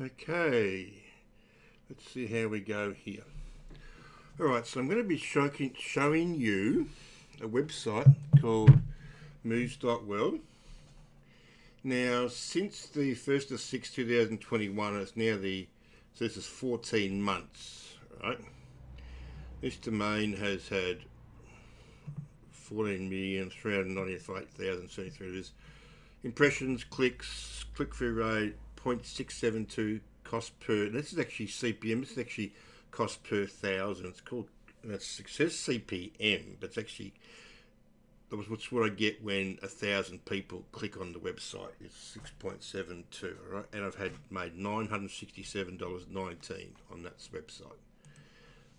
Okay, let's see how we go here. Alright, so I'm going to be showing you a website called movs.world. Now, since the 1st of 6th, 2021, it's now so this is 14 months, right? This domain has had 14,398,073 impressions, clicks, click-through rate, 0.672 cost per. This is actually CPM. This is actually cost per thousand. It's called. It says CPM, but it's actually that's what I get when 1,000 people click on the website. It's 6.72. All right, and I've made $967.19 on that website.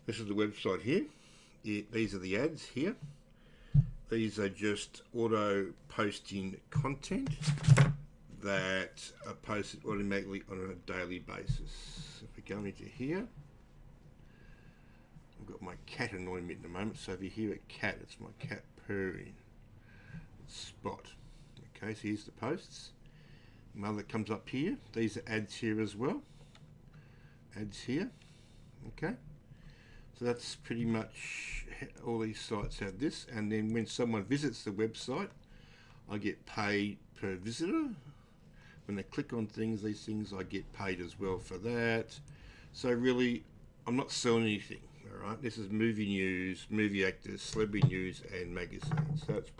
This is the website here. These are the ads here. These are just auto posting content that are posted automatically on a daily basis. If we go into here, I've got my cat annoying me at the moment, so if you hear a cat, it's my cat purring. It's Spot. Okay, so here's the posts. Mother comes up here. These are ads here as well. Ads here. Okay. So that's pretty much all these sites have this, and then when someone visits the website, I get paid per visitor. When they click on these things, I get paid as well for that. So really, I'm not selling anything. All right, this is movie news, movie actors, celebrity news, and magazines. So it's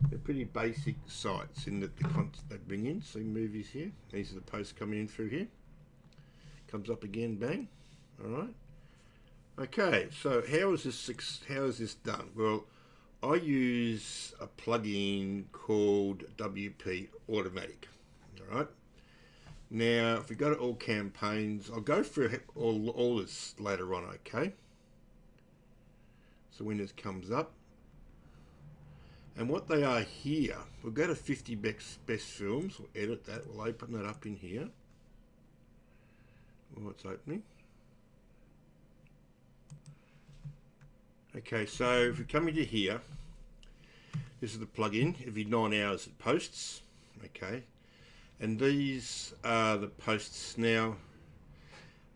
they're pretty basic sites in that the content they bring in. See movies here. These are the posts coming in through here. Comes up again, bang. All right. Okay, so how is this done? Well, I use a plugin called WP Automatic. All right. Now, if we go to all campaigns, I'll go through all this later on. Okay. So when this comes up, and what they are here, we'll go to 50 best films. We'll edit that. We'll open that up in here. Oh, it's opening. Okay, so if we come into here, this is the plugin. Every 9 hours it posts. Okay, and these are the posts now.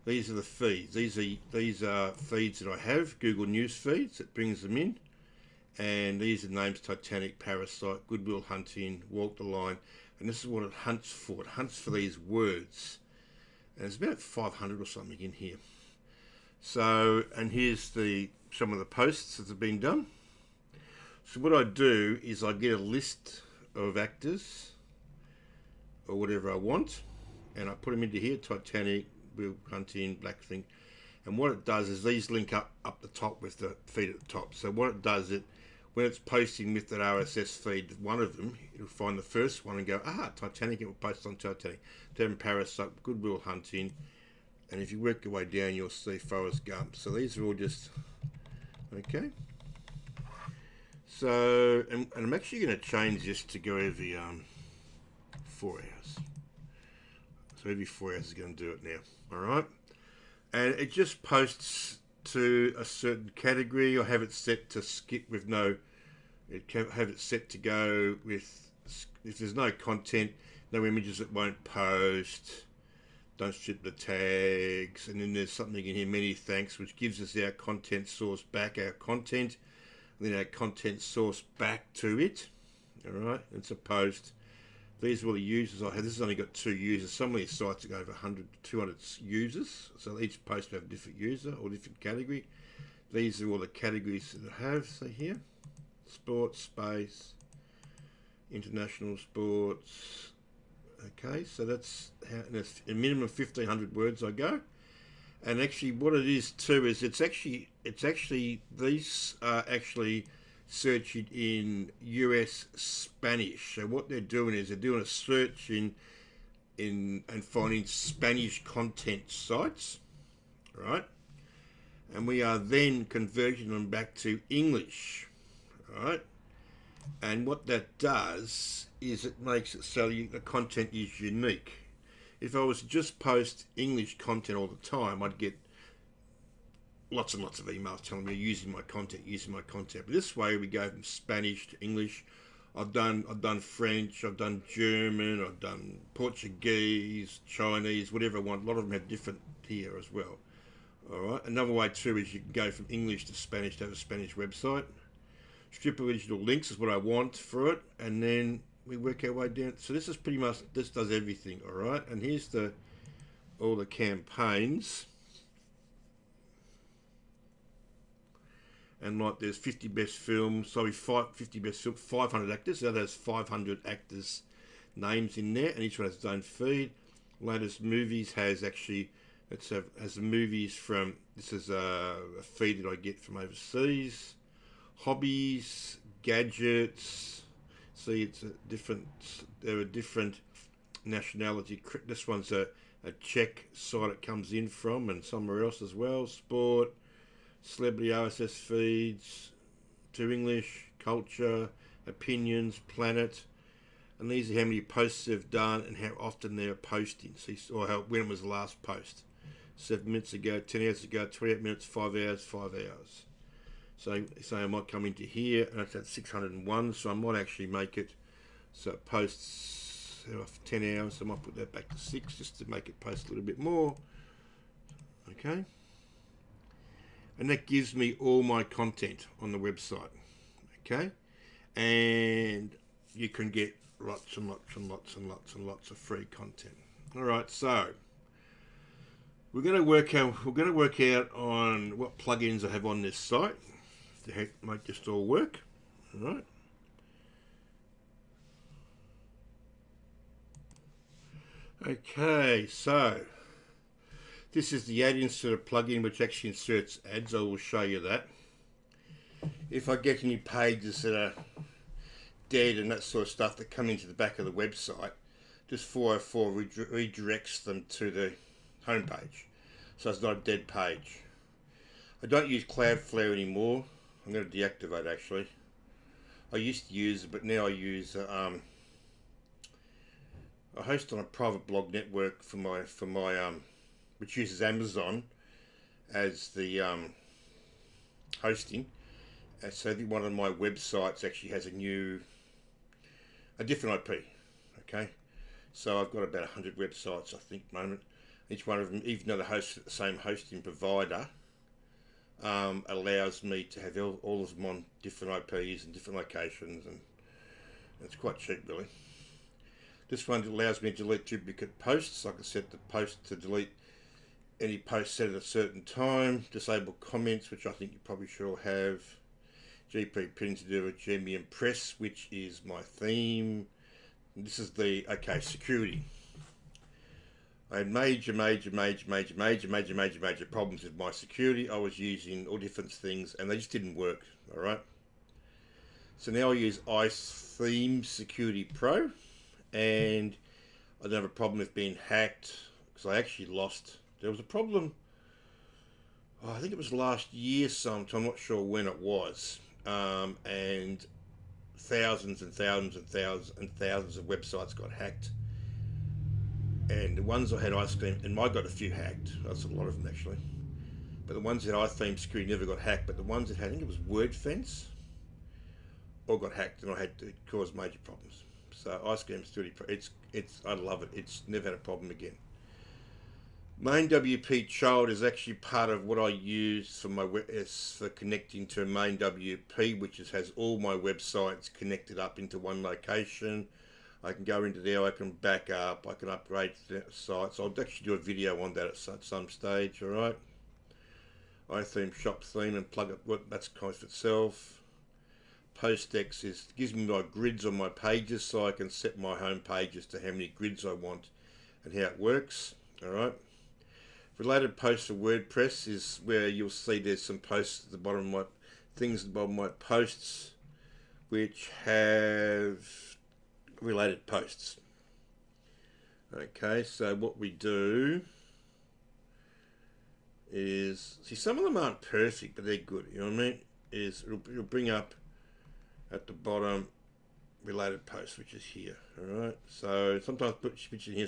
These are the feeds. These are feeds that I have. Google News feeds. It brings them in, and these are names: Titanic, Parasite, Goodwill Hunting, Walk the Line, and this is what it hunts for. It hunts for these words, and there's about 500 or something in here. So, and here's some of the posts that have been done. So what I do is I get a list of actors or whatever I want, and I put them into here: Titanic, Will Hunting, Black Thing. And what it does is these link up the top with the feed at the top. So what it does, when it's posting with that RSS feed, one of them, it'll find the first one and go, Titanic, it will post on Titanic. Then Parasite, Goodwill Hunting. And if you work your way down, you'll see Forrest Gump. So these are all just, okay. So, and I'm actually going to change this to go every 4 hours. So every 4 hours is going to do it now. All right. And it just posts to a certain category. I have it set to skip with have it set to go with, if there's no content, no images, it won't post. Don't strip the tags, and then there's something in here, many thanks, which gives us our content source back, our content, and then our content source back to it. All right, it's a post. These are all the users I have. This has only got 2 users. Some of these sites have got over 100 to 200 users, so each post will have a different user or different category. These are all the categories that I have. So here, sports, space, international sports. Okay, so that's how, that's a minimum of 1,500 words I go. And actually what it is too is these are actually searching in US Spanish. So what they're doing is they're doing a search in and finding Spanish content sites, right? And we are then converting them back to English, right? And what that does is it makes it so the content is unique. If I was to just post English content all the time, I'd get lots and lots of emails telling me using my content. But this way we go from Spanish to English. I've done French, I've done German, I've done Portuguese, Chinese, whatever I want. A lot of them have different here as well. All right. Another way too is you can go from English to Spanish to have a Spanish website. Strip original links is what I want for it, and then we work our way down. So this is pretty much, this does everything. All right. And here's all the campaigns. And like there's 50 best films, 50 best films, 500 actors. So there's 500 actors' names in there, and each one has its own feed. Latest movies has actually, has the movies from, this is a feed that I get from overseas. Hobbies, gadgets. See, it's a different, there are different nationality. This one's a Czech site it comes in from, and somewhere else as well. Sport, celebrity RSS feeds, to English, culture, opinions, planet, and these are how many posts they've done and how often they're posting. See, or when was the last post? 7 minutes ago, 10 hours ago, 28 minutes, 5 hours, 5 hours. So I might come into here, and it's at 601, so I might actually make it so it posts 10 hours, so I might put that back to 6 just to make it post a little bit more. Okay. And that gives me all my content on the website. Okay. And you can get lots and lots and lots and lots and lots of free content. All right, so we're going to work out on what plugins I have on this site to make this all work. All right. Okay, so this is the ad inserter plugin which actually inserts ads. I will show you that. If I get any pages that are dead and that sort of stuff that come into the back of the website, just 404 redirects them to the home page. So it's not a dead page. I don't use Cloudflare anymore. I'm going to deactivate actually. I used to use it, but now I use I host on a private blog network for my which uses Amazon as the hosting. And so one of my websites actually has a different IP. Okay, so I've got about 100 websites I think at the moment. Each one of them, even though they host the same hosting provider, allows me to have all of them on different IPs and different locations, and it's quite cheap really. This one allows me to delete duplicate posts. Like I said, the post to delete any post set at a certain time. Disable comments, which I think you probably should all have. GP pin to do with Gemi and Press, which is my theme. And this is the security. I had major problems with my security. I was using all different things and they just didn't work. All right. So now I use ICE Theme Security Pro, and I don't have a problem with being hacked because I actually lost. There was a problem. I think it was last year sometime. I'm not sure when it was. And thousands and thousands and thousands and thousands of websites got hacked. And the ones I had ice cream, and I got a few hacked. That's a lot of them actually. But the ones that I theme security never got hacked. But the ones that had, I think it was WordFence, all got hacked, and I had to cause major problems. So ice cream security, I love it. It's never had a problem again. Main WP child is actually part of what I use for for connecting to main WP, which has all my websites connected up into one location. I can go into there, I can back up, I can upgrade the sites. I'll actually do a video on that at some stage, alright? iTheme shop theme and plug it, that's kind of itself. PostX gives me my grids on my pages so I can set my home pages to how many grids I want and how it works, alright? Related posts for WordPress is where you'll see there's some posts at the bottom of my things at the bottom of my posts which have related posts. Okay, so what we do is, see, some of them aren't perfect, but they're good, you know what I mean? It'll bring up at the bottom related posts, which is here. All right, so sometimes put in here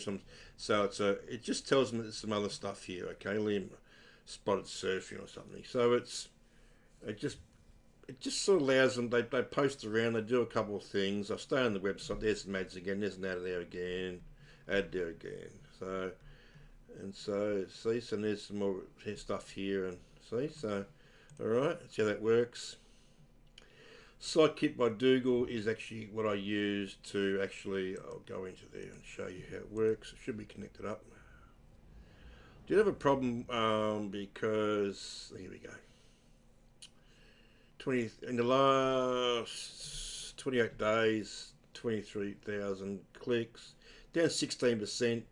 so it just tells them that there's some other stuff here. Okay, Liam spotted surfing or something, so it just it just sort of allows them, they post around, they do a couple of things. I stay on the website, there's some ads again, there's an ad there again, ad there again. So, and so, see, so there's some more stuff here, and see, so, alright, that's how that works. Sitekit by Google is actually what I use to actually, I'll go into there and show you how it works. It should be connected up. Did have a problem because, here we go. In the last 28 days, 23,000 clicks, down 16%.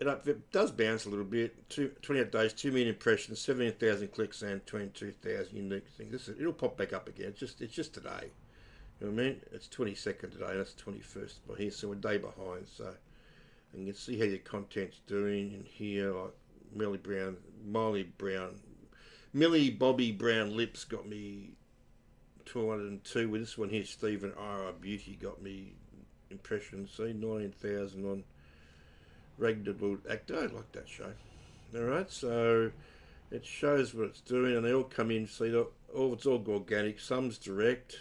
It does bounce a little bit. 28 days, 2 million impressions, 17,000 clicks, and 22,000 unique things. It'll pop back up again. It's just today. You know what I mean? It's 22nd today. That's 21st by here, so we're a day behind. So, and you can see how your content's doing in here. Like Millie Bobby Brown Lips got me 202. With this one here, Stephen R. Beauty got me impressions. See, 19,000 on Regular Actor. I like that show. Alright, so it shows what it's doing, and they all come in. See, it's all organic. Some's direct,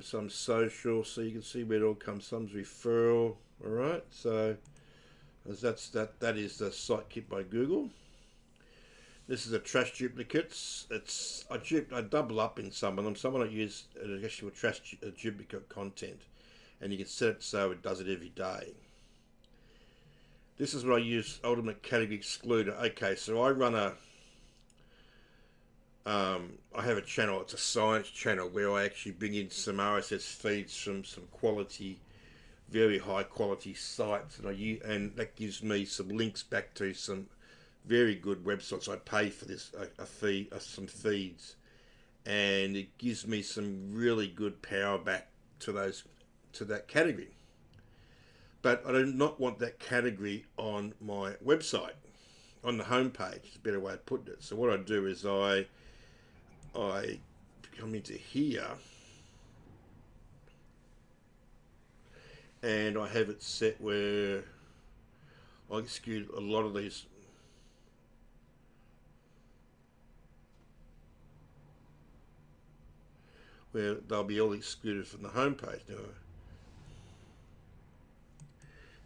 some social. So you can see where it all comes. Some's referral. Alright, so that is the Sitekit by Google. This is a trash duplicates. I double up in some of them. Some I use actual trash duplicate content, and you can set it so it does it every day. This is what I use, Ultimate Category Excluder. Okay, so I run I have a channel, it's a science channel, where I actually bring in some RSS feeds from some quality, very high quality sites, and that gives me some links back to some very good websites. I pay for this, some feeds, and it gives me some really good power back to that category. But I do not want that category on my website, on the home page. It's a better way of putting it. So what I do is I come into here, and I have it set where I exclude a lot of these. Where they'll be all excluded from the home page now.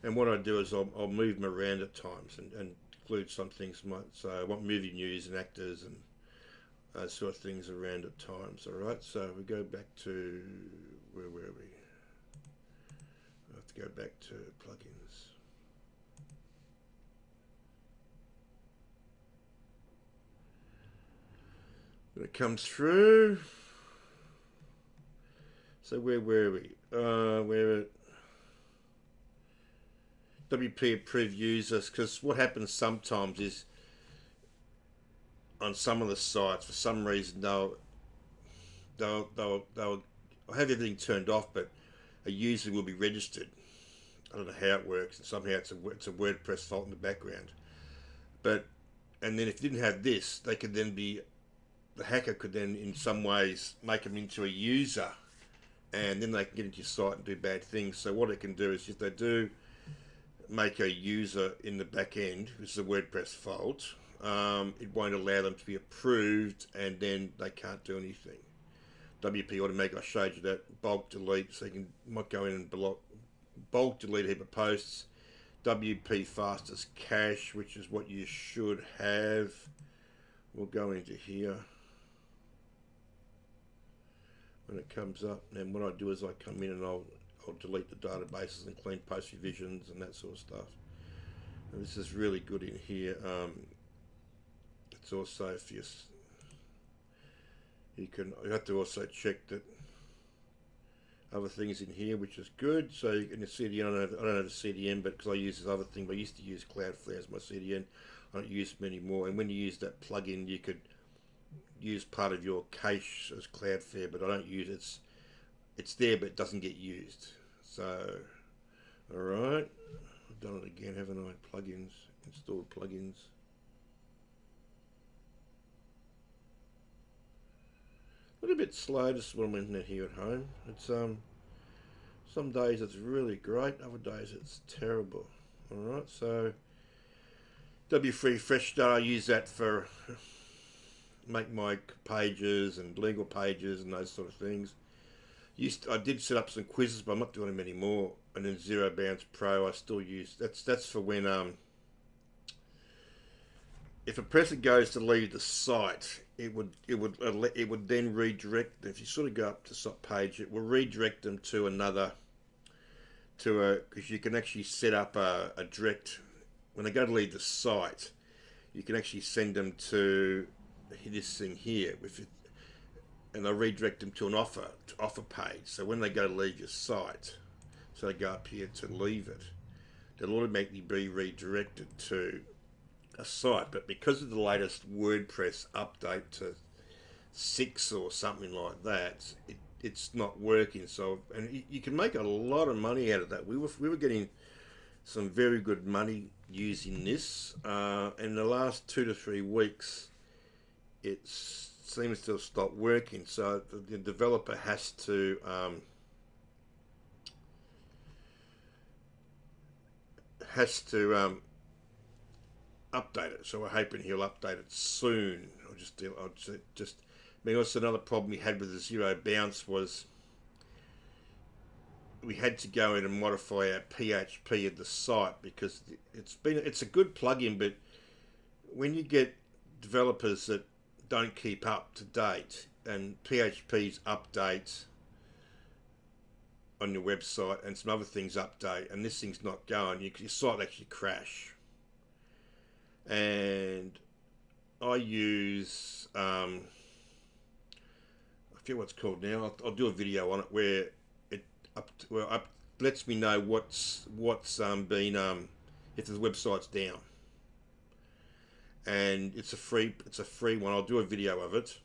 And what I do is I'll move them around at times and include some things. So I want movie news and actors and those sort of things around at times. All right. So we go back to where were we? I have to go back to plugins. When it comes through. So where were we? Where WP approved users, because what happens sometimes is on some of the sites, for some reason they'll have everything turned off, but a user will be registered. I don't know how it works, and somehow it's a WordPress fault in the background. And then if you didn't have this, they could then the hacker could then in some ways make them into a user, and then they can get into your site and do bad things. So what it can do is if they do make a user in the back end, which is a WordPress fault, it won't allow them to be approved, and then they can't do anything. WP Automatic, I showed you that, bulk delete, so you might go in and bulk delete a heap of posts. WP fastest cache, which is what you should have. We'll go into here when it comes up, and what I do is I come in and I'll delete the databases and clean post revisions and that sort of stuff. And this is really good in here. It's also for you have to also check that other things in here, which is good. So in the CDN, I don't have a CDN, but because I use this other thing, I used to use Cloudflare as my CDN. I don't use them anymore. And when you use that plugin, you could use part of your cache as Cloudflare, but I don't use it. It's there, but it doesn't get used. So, all right, I've done it again, haven't I? Plugins, installed plugins. A little bit slow just when I'm in here at home. It's some days it's really great, other days it's terrible. All right, so W3 Fresh Start, I use that for make my pages and legal pages and those sort of things. I did set up some quizzes, but I'm not doing them anymore. And then Zero Bounce Pro, I still use. That's for when if a person goes to leave the site, it would then redirect. If you sort of go up to the site page, it will redirect them to another, because you can actually set up a direct. When they go to leave the site, you can actually send them to this thing here and they'll redirect them to an offer page. So when they go to leave your site, so they go up here to leave it, they'll automatically be redirected to a site. But because of the latest WordPress update to 6 or something like that, it's not working. So, and you can make a lot of money out of that. We were getting some very good money using this. In the last 2 to 3 weeks, it seems to have stopped working. So the developer has to update it. So we're hoping he'll update it soon. I'll just. I mean, also another problem we had with the Zero Bounce was we had to go in and modify our PHP of the site, because it's a good plugin, but when you get developers that don't keep up to date and PHP's update on your website and some other things update and this thing's not going, your site actually crash. And I use I forget what it's called now. I'll do a video on it where it lets me know what's been if the website's down, and it's a free one. I'll do a video of it,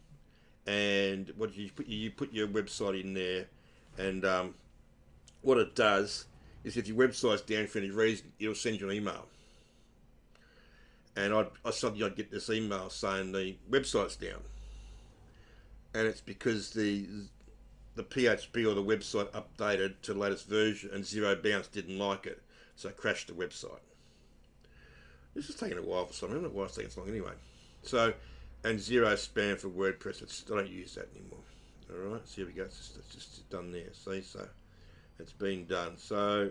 and what you put your website in there, and what it does is if your website's down for any reason, it'll send you an email. And I'd get this email saying the website's down, and it's because the PHP or the website updated to the latest version, and Zero Bounce didn't like it, so it crashed the website. This is taking a while for some. I don't know why it's taking so long anyway. So, and Zero Spam for WordPress. I don't use that anymore. All right, so here we go. It's just done there. See, so it's been done. So,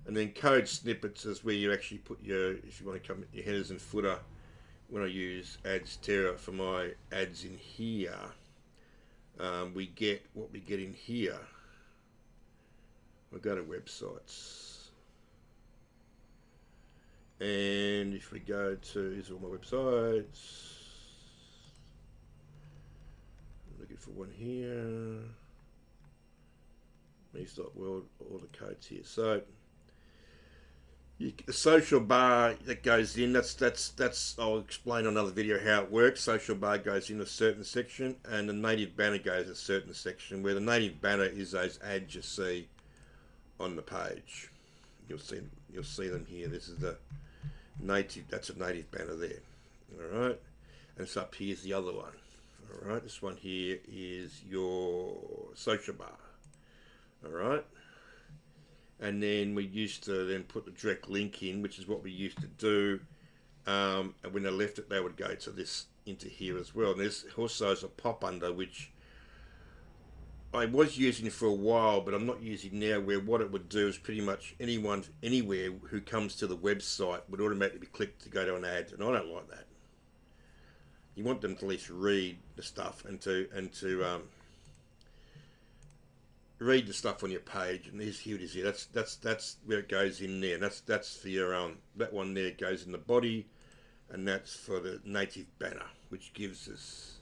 and then code snippets is where you actually put if you want to come your headers and footer. When I use Ads Terra for my ads in here, we get what we get in here. We'll go to websites, and if we go to, these are all my websites. I'm looking for one here. movs.world, all the codes here. So the social bar that goes in, that's I'll explain on another video how it works. Social bar goes in a certain section, and the native banner goes in a certain section, where the native banner is those ads you see on the page. You'll see them here. This is the native, that's a native banner there. Alright, and so up here's the other one. Alright, this one here is your social bar. Alright, and then we used to then put the direct link in, which is what we used to do, and when they left it, they would go to this, into here as well. And there's also a pop under, which I was using for a while, but I'm not using now, where what it would do is pretty much anyone anywhere who comes to the website would automatically be clicked to go to an ad, and I don't like that. You want them to at least read the stuff and to read the stuff on your page. And here it is here. That's where it goes in there. And that's for your that one there goes in the body, and that's for the native banner, which gives us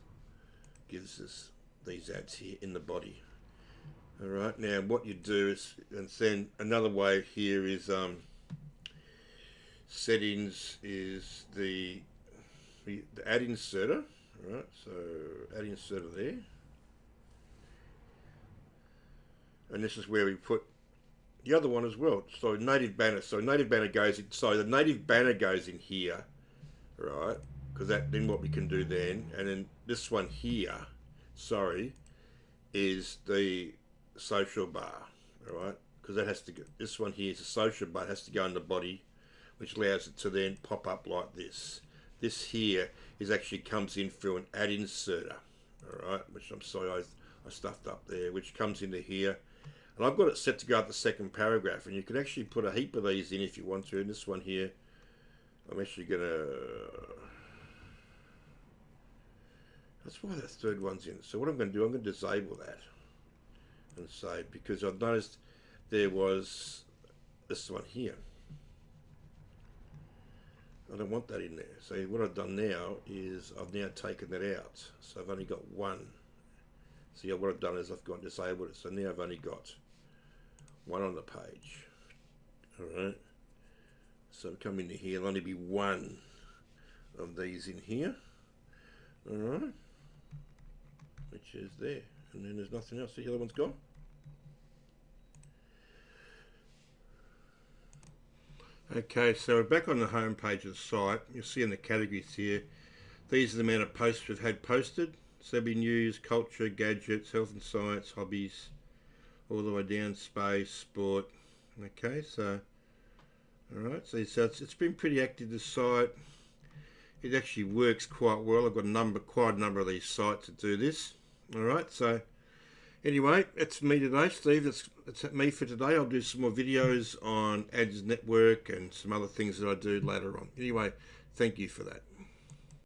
these ads here in the body. All right. Now what you do is, and then another way here is settings is the ad inserter. All right. So ad inserter there. And this is where we put the other one as well. So native banner. So native banner goes in. So the native banner goes in here, right? Because then what we can do then, and then this one here, is the social bar, all right? Because that has to go. This one here is a social bar. It has to go in the body, which allows it to then pop up like this. this here is actually comes in through an ad inserter, all right, which I'm sorry I stuffed up there, which comes into here. And I've got it set to go up the second paragraph, and you can actually put a heap of these in if you want to. And this one here, I'm actually gonna, that's why that third one's in. So what I'm gonna do, I'm gonna disable that and save, because I've noticed there was this one here. I don't want that in there. So what I've done now is I've now taken that out. So I've only got one. See, what I've done is I've gone disabled it. So now I've only got one on the page. Alright. So come into here, there'll only be one of these in here. Alright. Which is there. And then there's nothing else. The other one's gone. Okay, so we're back on the home page of the site. You'll see in the categories here, these are the amount of posts we've had posted. So be news, culture, gadgets, health and science, hobbies, all the way down, space, sport. Okay, so, alright, so it's been pretty active, this site. It actually works quite well. I've got quite a number of these sites that do this. Alright, so anyway, that's me today, Steve. That's me for today. I'll do some more videos on Ads Network and some other things that I do later on. Anyway, thank you for that.